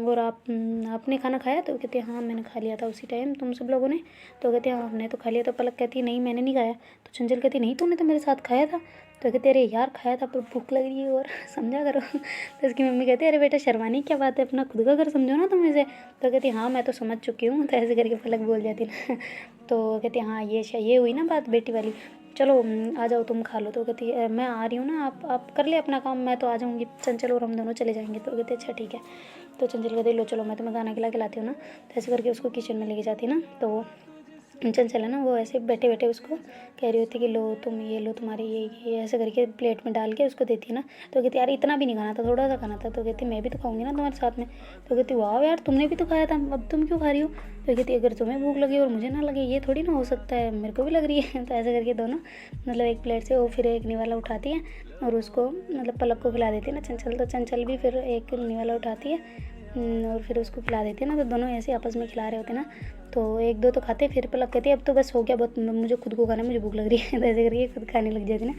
और आपने खाना खाया? तो कहते हैं हाँ मैंने खा लिया था उसी टाइम, तुम सब लोगों ने? तो कहते हैं हाँ हमने तो खा लिया। तो पलक कहती है नहीं मैंने नहीं खाया। तो चंचल कहती नहीं तूने तो मेरे साथ खाया था। तो कहते अरे यार खाया था पर भूख लग रही है और समझा करो। तो उसकी मम्मी कहती है अरे बेटा शर्माने की क्या बात है, अपना खुद का घर समझो ना तुम इसे। तो कहती हाँ मैं तो समझ चुकी हूँ। तो ऐसे करके पलक बोल जाती ना। तो कहती हाँ ये हुई ना बात बेटी वाली, चलो आ जाओ तुम खा लो। तो कहती है मैं आ रही हूँ ना, आप कर ले अपना काम, मैं तो आ जाऊँगी, चंचल और हम दोनों चले जाएंगे। तो कहते अच्छा ठीक है। तो चंचल कहती लो चलो मैं तुम्हें खाना खिला के लाती हूँ ना। तो ऐसे करके उसको किचन में लेके जाती ना। तो चंचल है ना वो ऐसे बैठे बैठे उसको कह रही होती कि लो तुम ये लो तुम्हारे ये ऐसे करके प्लेट में डाल के उसको देती है ना। तो कहती यार इतना भी नहीं खाना था, थोड़ा सा खाना था। तो कहती मैं भी तो खाऊंगी ना तुम्हारे साथ में। तो कहती वाह यार तुमने भी तो खाया था, अब तुम क्यों खा रही हो? तो कहती अगर तुम्हें भूख लगी और मुझे ना लगे ये थोड़ी ना हो सकता है, मेरे को भी लग रही है। तो ऐसे करके दोनों मतलब एक प्लेट से वो फिर एक निवाला उठाती है और उसको मतलब पलक को खिला देती है ना चंचल। तो चंचल भी फिर एक निवाला उठाती है और फिर उसको खिला देते हैं ना। तो दोनों ऐसे आपस में खिला रहे होते हैं ना। तो एक दो तो खाते फिर पलक कहती है अब तो बस हो गया बहुत, मुझे खुद को खाना, मुझे भूख लग रही है। तो ऐसे करके खुद खाने लग जाती ना।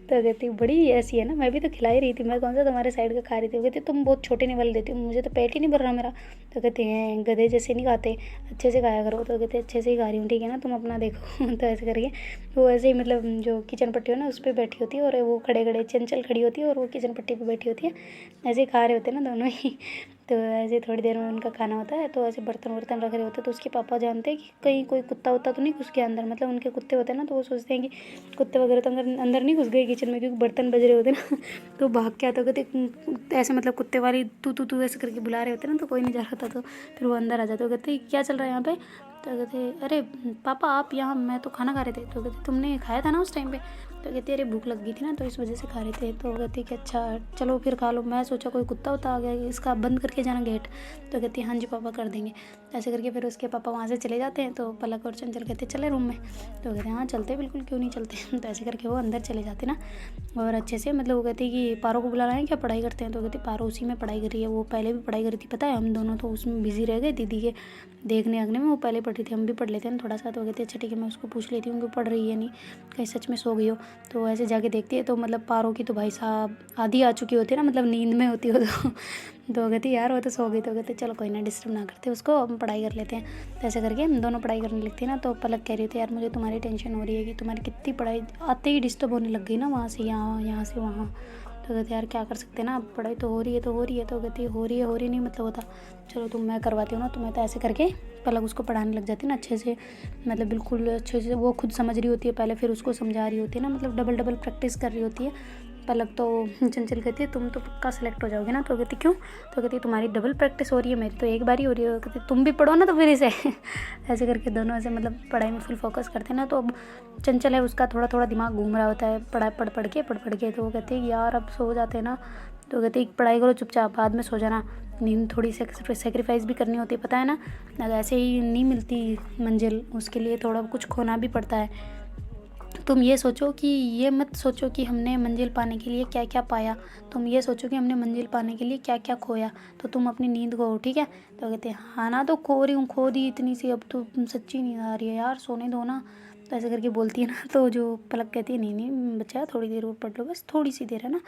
तो कहती बड़ी ऐसी है ना, मैं भी तो खिला ही रही थी, मैं कौन सा तुम्हारे साइड का खा रही थी। वो कहती तुम बहुत छोटे निवाले देती हो, मुझे तो पेट ही नहीं भर रहा मेरा। तो कहते हैं गधे जैसे नहीं खाते, अच्छे से खाया करो। तो कहते अच्छे से ही खा रही हूँ ठीक है ना, तुम अपना देखो। तो ऐसे करके वो ऐसे ही मतलब जो किचन पट्टी हो ना उस पर बैठी होती है और वो खड़े खड़े चंचल खड़ी होती है और वो किचन पट्टी पर बैठी होती है, ऐसे ही खा रहे होते हैं ना दोनों ही। तो ऐसे थोड़ी देर में उनका खाना होता है। तो ऐसे बर्तन वर्तन रख रहे होते हैं। तो उसके पापा जानते हैं कि कहीं कोई कुत्ता वुत्ता तो नहीं घुस गया अंदर, मतलब उनके कुत्ते होते हैं ना, तो वो सोचते हैं कि कुत्ते वगैरह तो अंदर नहीं घुस गए किचन में, क्योंकि बर्तन बज रहे होते हैं ना। तो भाग के आता कहते ऐसे मतलब कुत्ते वाली तू ऐसे करके बुला रहे होते हैं ना, तो कोई नहीं जा रहा था। तो फिर वो अंदर आ जाते हो, कहते क्या चल रहा है यहाँ पे? तो कहते अरे पापा आप यहाँ, मैं तो खाना खा रहे थे। तो कहते तुमने खाया था ना उस टाइम पे? तो कहती अरे भूख लग गई थी ना तो इस वजह से खा रहे थे। तो कहती कि अच्छा चलो फिर खा लो, मैं सोचा कोई कुत्ता उत्ता आ गया, इसका बंद करके जाना गेट। तो कहती हाँ जी पापा कर देंगे। ऐसे करके फिर उसके पापा वहाँ से चले जाते हैं। तो पलक और चंचल कहते चले रूम में। तो कहते हाँ चलते बिल्कुल, क्यों नहीं चलते। तो ऐसे करके वो अंदर चले जाते ना। और अच्छे से मतलब वो कहती कि पारो को बुला रहे हैं क्या, पढ़ाई करते हैं? तो कहती पारो उसी में पढ़ाई कर रही है, वो पहले भी पढ़ाई करी थी पता है, हम दोनों तो उसमें बिजी रह गए दीदी के देखने अगने में, वो पहले पढ़ रही थी, हम भी पढ़ लेते हैं थोड़ा सा। तो कहते अच्छा ठीक है मैं उसको पूछ लेती हूँ कि पढ़ रही है नहीं, कहीं सच में सो गई हो। तो ऐसे जाके देखती है तो मतलब पारो की तो भाई साहब आधी आ चुकी होती है ना, मतलब नींद में होती हो। तो कहती यार वो तो सो गई। तो कहते चलो कोई ना डिस्टर्ब ना करते उसको, हम पढ़ाई कर लेते हैं। तो ऐसे करके हम दोनों पढ़ाई करने लगते हैं ना। तो पलक कह रही थी यार मुझे तुम्हारी टेंशन हो रही है कि तुम्हारी कितनी पढ़ाई आते ही डिस्टर्ब होने लग गई ना, वहाँ से यहाँ, यहाँ से वहाँ। तो कहते यार क्या कर सकते हैं ना, पढ़ाई तो हो रही है तो हो रही है। तो कहती हो रही नहीं मतलब होता, चलो तुम मैं करवाती हूँ ना तुम्हें। तो ऐसे करके पलक उसको पढ़ाने लग जाती है ना अच्छे से, मतलब बिल्कुल अच्छे से। वो खुद समझ रही होती है पहले, फिर उसको समझा रही होती है ना, मतलब डबल डबल प्रैक्टिस कर रही होती है पलक। तो चंचल कहती है तुम तो पक्का सेलेक्ट हो जाओगे ना? तो कहती क्यों? तो कहती तुम्हारी डबल प्रैक्टिस हो रही है, मेरी तो एक बार ही हो रही है। कहती तुम भी पढ़ो ना तो फिर इसे। ऐसे करके दोनों ऐसे मतलब पढ़ाई में फुल फोकस करते हैं ना। तो अब चंचल है उसका थोड़ा थोड़ा दिमाग घूम रहा होता है पढ़ पढ़ के। तो वो कहते हैं यार अब सो जाते हैं ना। तो कहते पढ़ाई करो चुपचाप, बाद में सो जाना, नींद थोड़ी सेक्रीफाइस भी करनी होती है पता है ना, अगर ऐसे ही नहीं मिलती मंजिल, उसके लिए थोड़ा कुछ खोना भी पड़ता है। तुम ये सोचो कि ये मत सोचो कि हमने मंजिल पाने के लिए क्या क्या पाया, तुम ये सोचो कि हमने मंजिल पाने के लिए क्या क्या खोया। तो तुम अपनी नींद खो ठीक है? तो कहते हैं हाँ ना, तो खो रही हूँ, खो दी इतनी सी, अब तो सच्ची नींद आ रही है यार, सोने दो ना। तो ऐसे करके बोलती है ना। तो जो पलक कहती है नहीं नहीं बच्चा थोड़ी देर और पढ़ लो, बस थोड़ी सी देर है ना।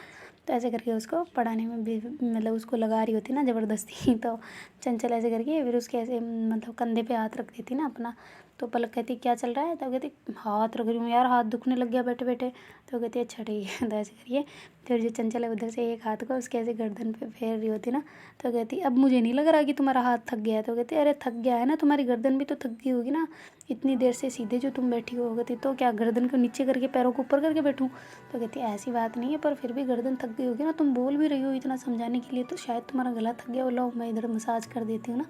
तो ऐसे करके उसको पढ़ाने में भी मतलब उसको लगा रही होती ना ज़बरदस्ती। तो चंचल ऐसे करके फिर उसके ऐसे मतलब कंधे पे हाथ रख देती ना अपना। तो पलक कहती क्या चल रहा है? तो कहती हाथ रख रही हूँ यार, हाथ दुखने लग गया बैठे बैठे। तो कहती अच्छा ठीक है। तो ऐसे करिए फिर जो चंचल है उधर से एक हाथ को उसके ऐसे गर्दन पे फेर रही होती ना। तो कहती अब मुझे नहीं लग रहा कि तुम्हारा हाथ थक गया है। तो कहती अरे थक गया है ना, तुम्हारी गर्दन भी तो थक गई होगी ना, इतनी देर से सीधे जो तुम बैठी हो। कहती तो क्या गर्दन को नीचे करके पैरों को ऊपर करके बैठूँ? तो कहती ऐसी बात नहीं है, पर फिर भी गर्दन थक गई होगी ना, तुम बोल भी रही हो इतना समझाने के लिए, तो शायद तुम्हारा गला थक गया हो, लो मैं इधर मसाज कर देती हूँ ना।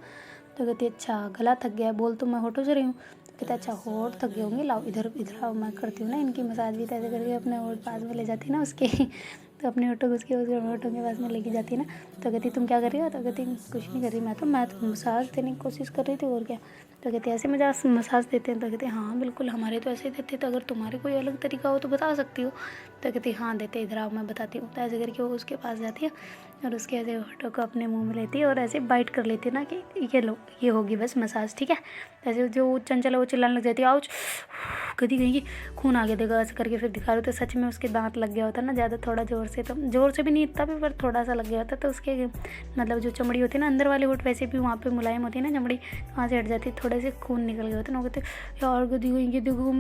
तो कहती अच्छा गला थक गया है, बोल तो मैं होठों से रही हूँ। कहते अच्छा होठ थक गए होंगे, लाओ इधर इधर आओ मैं करती हूँ ना इनकी मसाज भी। ऐसे करके अपने होठ पास में ले जाती है ना उसके। तो अपने होठों को उसके होठों के पास में लेके जाती है ना। तो कहती तुम क्या कर रही हो? तो कहती कुछ नहीं कर रही, मैं तो मसाज देने की कोशिश कर रही थी और क्या। तो कहती है ऐसे मसाज देते हैं? तो कहते हैं हाँ बिल्कुल, हमारे तो ऐसे ही देते, तो अगर तुम्हारे कोई अलग तरीका हो तो बता सकती हो। तो कहती हाँ देते, इधर आओ मैं बताती हूँ। तो ऐसे करके वो उसके पास जाती है और उसके ऐसे होठों को अपने मुंह में लेती है और ऐसे बाइट कर लेती है ना कि ये लो, ये होगी बस मसाज, ठीक है। ऐसे जो चंचल है वो चिल्लाने लग जाती है, आउच गधी कहीं की, खून आ गया देखा। ऐसे करके फिर दिखा रहे तो सच में उसके दांत लग गया होता ना ज़्यादा, थोड़ा ज़ोर से, तो ज़ोर से भी नहीं इतना भी, पर थोड़ा सा लग गया होता। तो उसके मतलब जो चमड़ी होती है ना अंदर वाले होठ, वैसे भी वहाँ पे मुलायम होती है ना चमड़ी, वहाँ से हट जाती है, थोड़े से खून निकल गया होता ना। वो कहते यार गधी कहीं की, देखो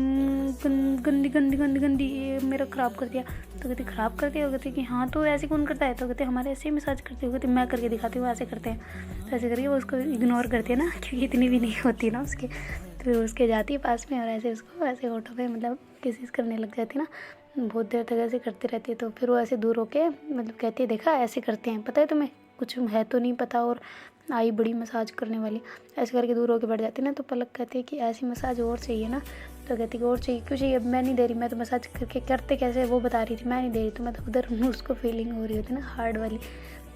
गंदी गंदी गंदी गंदी, ये मेरा ख़राब कर दिया। तो कहती ख़राब कर दिया? कहती कि हाँ तो ऐसे कौन करता है? तो कहते हमारे ऐसे ही मसाज करते हो। कहती मैं करके दिखाती हूँ, ऐसे करते हैं। तो ऐसे करके वो उसको इग्नोर करती है ना, क्योंकि इतनी भी नहीं होती ना उसकी। फिर उसके जाती है पास में और ऐसे उसको ऐसे होठों पे मतलब किसिस करने लग जाती है ना, बहुत देर तक ऐसे करती रहती है। तो फिर वो ऐसे दूर होके मतलब कहती है देखा ऐसे करते हैं, पता है तुम्हें, कुछ है तो नहीं पता, और आई बड़ी मसाज करने वाली। ऐसे करके दूर होके बैठ जाती है ना। तो पलक कहती है कि ऐसी मसाज और चाहिए ना। तो कहती है और चाहिए, क्यों चाहिए? अब मैं नहीं दे रही, मैं तो मसाज करके करते कैसे वो बता रही थी, मैं नहीं दे रही। तो मैं तो उधर उसको फीलिंग हो रही होती ना हार्ड वाली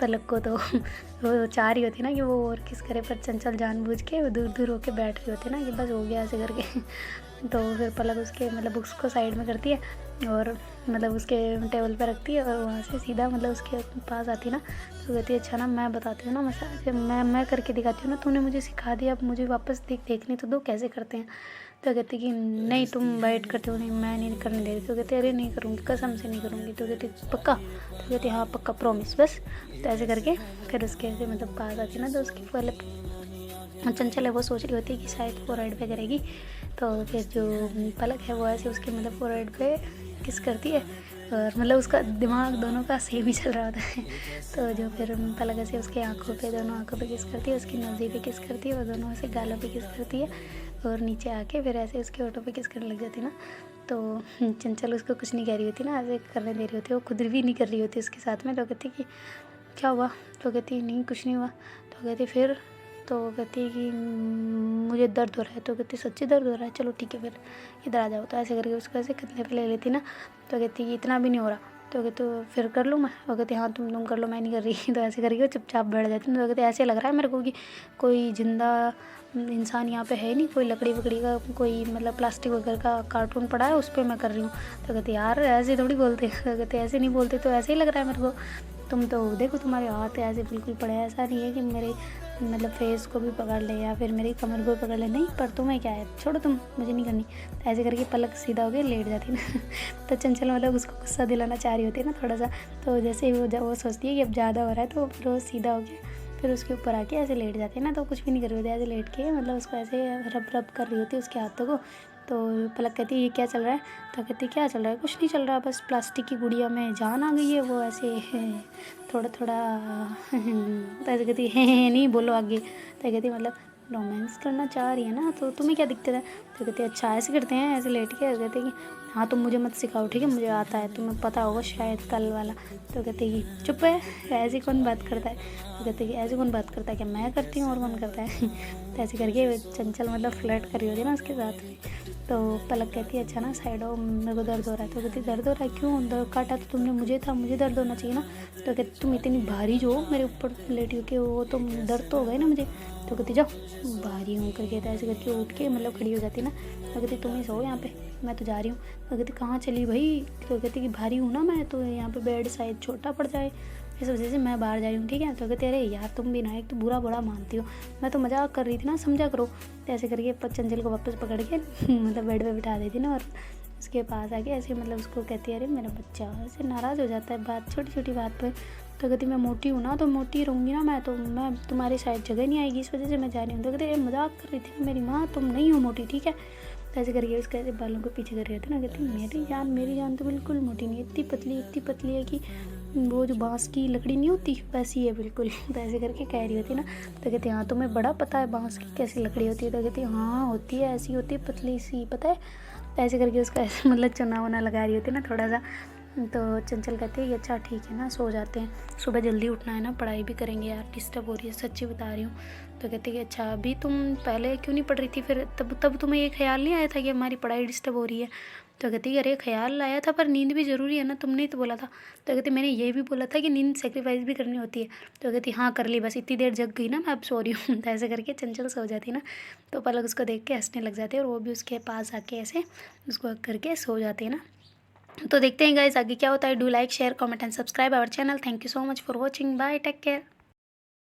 पलक को, तो वो चाह रही होती ना कि वो और किस करे, पर चंचल जानबूझ के वो दूर दूर होके बैठ रही होती ना कि बस हो गया ऐसे करके। तो फिर पलक उसके मतलब बुक्स को साइड में करती है और मतलब उसके टेबल पर रखती है और वहाँ से सीधा मतलब उसके पास आती है ना। तो कहती है अच्छा ना मैं बताती हूँ ना मसाज, मैं करके दिखाती हूँ ना, तूने मुझे सिखा दिया, अब मुझे वापस देखने तो दो कैसे करते हैं। तो कहती कि नहीं तुम वेट करते हो, नहीं मैं नहीं करने दे रही। तो कहती अरे नहीं करूँगी, कसम से नहीं करूँगी। तो कहती पक्का? तो कहती हाँ पक्का, प्रॉमिस बस। तो ऐसे करके फिर उसके ऐसे मतलब पास आती है ना। तो उसकी पहले चंचल है वो सोच रही होती है कि शायद फोरहेड पे करेगी। तो फिर जो पलक है वो ऐसे उसके मतलब फोरहेड पे किस करती है और मतलब उसका दिमाग दोनों का सेम ही चल रहा होता है। तो जो फिर पलक ऐसे उसके आँखों पे, दोनों आँखों पे किस करती है, उसकी नज़ी पे किस करती है और दोनों ऐसे गालों पे किस करती है और नीचे आके फिर ऐसे उसके होठों पे किस करने लग जाती है ना। तो चंचल उसको कुछ नहीं कह रही होती ना, ऐसे करने दे रही होती है, वो खुद भी नहीं कर रही होती उसके साथ में। तो कहती कि क्या हुआ? तो कहती नहीं कुछ नहीं हुआ। तो कहती फिर? तो कहती कि मुझे दर्द हो रहा है। तो कहती सच्ची दर्द हो रहा है? चलो ठीक है फिर इधर आ जाओ। तो ऐसे करके उसको ऐसे कंधे पे ले लेती ना। तो कहती कि इतना भी नहीं हो रहा। तो कहती तो फिर कर लूँ मैं? और कहती हाँ तुम कर लो, मैं नहीं कर रही। तो ऐसे करके वो चुपचाप बैठ जाती है। तो कहती ऐसे लग रहा है मेरे को कि कोई जिंदा इंसान यहाँ पे है नहीं, कोई लकड़ी वकड़ी का कोई मतलब प्लास्टिक वगैरह का कार्टून पड़ा है, उस पर मैं कर रही हूँ। तो कहती यार ऐसे थोड़ी बोलते। तो कहते ऐसे नहीं बोलते, तो ऐसे ही लग रहा है मेरे को। तुम तो देखो तुम्हारे हाथ ऐसे बिल्कुल पड़े हैं, ऐसा नहीं है कि मेरे मतलब फेस को भी पकड़ ले या फिर मेरी कमर को भी पकड़ ले, नहीं पर तुम्हें क्या है, छोड़ो तुम, मुझे नहीं करनी। तो ऐसे करके पलक सीधा हो गया लेट जाती ना। तो चंचल मतलब उसको गुस्सा दिलाना चाह रही होती है ना थोड़ा सा। तो जैसे ही वो सोचती है कि अब ज़्यादा हो रहा है, तो फिर वो सीधा हो गया, फिर उसके ऊपर आके ऐसे लेट जाते हैं ना। तो कुछ भी नहीं कर रही होती, ऐसे लेट के मतलब उसको ऐसे रब रब कर रही होती है उसके हाथों को। तो पलक कहती है ये क्या चल रहा है? तो कहती क्या चल रहा है, कुछ नहीं चल रहा, बस प्लास्टिक की गुड़िया में जान आ गई है, वो ऐसे थोड़ा थोड़ा। तो ऐसे कहती है नहीं बोलो आगे। तो कहती मतलब रोमांस करना चाह रही है ना, तो तुम्हें क्या दिक्कत है? तो कहती अच्छा ऐसे करते हैं, ऐसे लेट के। कहते कि हाँ तुम मुझे मत सिखाओ ठीक है, मुझे आता है, तुम्हें पता होगा शायद कल वाला। तो कहते कि चुप है, ऐसी कौन बात करता है? तो कहते कि ऐसे कौन बात करता है, क्या मैं करती हूँ और कौन करता है? तो ऐसे करके चंचल मतलब फ्लर्ट करी होती है ना उसके साथ में। तो पलक कहती है अच्छा ना साइड हो, मेरे को दर्द हो रहा है। तो कहती दर्द हो रहा है? क्यों? दर्द काटा तो तुमने मुझे था, मुझे दर्द होना चाहिए ना। तो कहती तुम इतनी भारी जो हो मेरे ऊपर लेटी हो के, वो तो दर्द तो हो गए ना मुझे। तो कहती जाओ भारी हूँ करके। तो ऐसे करके उठ के मतलब खड़ी हो जाती ना। तो कहती तुम ही सो यहाँ पे, मैं तो जा रही हूँ। तो कहती कहाँ चली भाई? तो कहती कि भारी हूँ ना मैं, तो यहाँ पे बेड शायद छोटा पड़ जाए, इस वजह से मैं बाहर जा रही हूँ ठीक है। तो कहते अरे यार तुम भी ना एक तो बुरा बड़ा मानती हो, मैं तो मजाक कर रही थी ना, समझा करो। तो ऐसे करके चंचल को वापस पकड़ के मतलब बेड पे बिठा देती ना और उसके पास आके ऐसे मतलब उसको कहती है अरे मेरा बच्चा, ऐसे नाराज़ हो जाता है बात छोटी छोटी बात पे। तो कहती मैं मोटी हूँ ना, तो मोटी रहूँगी ना मैं, तो मैं तुम्हारी शायद जगह नहीं आएगी, इस वजह से मैं जा रही हूँ। तो कहते मजाक कर रही थी ना मेरी माँ, तुम नहीं हो मोटी ठीक है। तो ऐसे करके उसके ऐसे बालों को पीछे कर रहे थे ना। कहती मेरी जान तो बिल्कुल मोटी नहीं है, इतनी पतली है कि वो जो बांस की लकड़ी नहीं होती वैसी है बिल्कुल। तो ऐसे करके कह रही होती ना। तो कहती हाँ तुम्हें बड़ा पता है बांस की कैसी लकड़ी होती है? तो कहती हाँ होती है, ऐसी होती है पतली सी, पता है। तो ऐसे करके उसका ऐसे मतलब चुना वुना लगा रही होती ना थोड़ा सा। तो चंचल कहती है अच्छा ठीक है ना, सो जाते हैं, सुबह जल्दी उठना है ना, पढ़ाई भी करेंगे यार, डिस्टर्ब हो रही है, सच्ची बता रही हूँ। तो कहती है अच्छा अभी तुम पहले क्यों नहीं पढ़ रही थी फिर, तब तुम्हें ये ख्याल नहीं आया था कि हमारी पढ़ाई डिस्टर्ब हो रही है? तो कहती अरे ख्याल आया था पर नींद भी ज़रूरी है ना, तुमने ही तो बोला था। तो कहती मैंने ये भी बोला था कि नींद सेक्रीफाइस भी करनी होती है। तो कहती हाँ कर ली, बस इतनी देर जग गई ना मैं, अब सो रही हूँ। तो ऐसे करके चंचल सो जाती ना, तो पलक उसको देख के हंसने लग जाती है और वो भी उसके पास आके ऐसे उसको करके सो जाती है ना। तो देखते हैं गाइस आगे क्या होता है। Do like share comment and subscribe our channel. Thank you so much for watching. Bye, take care.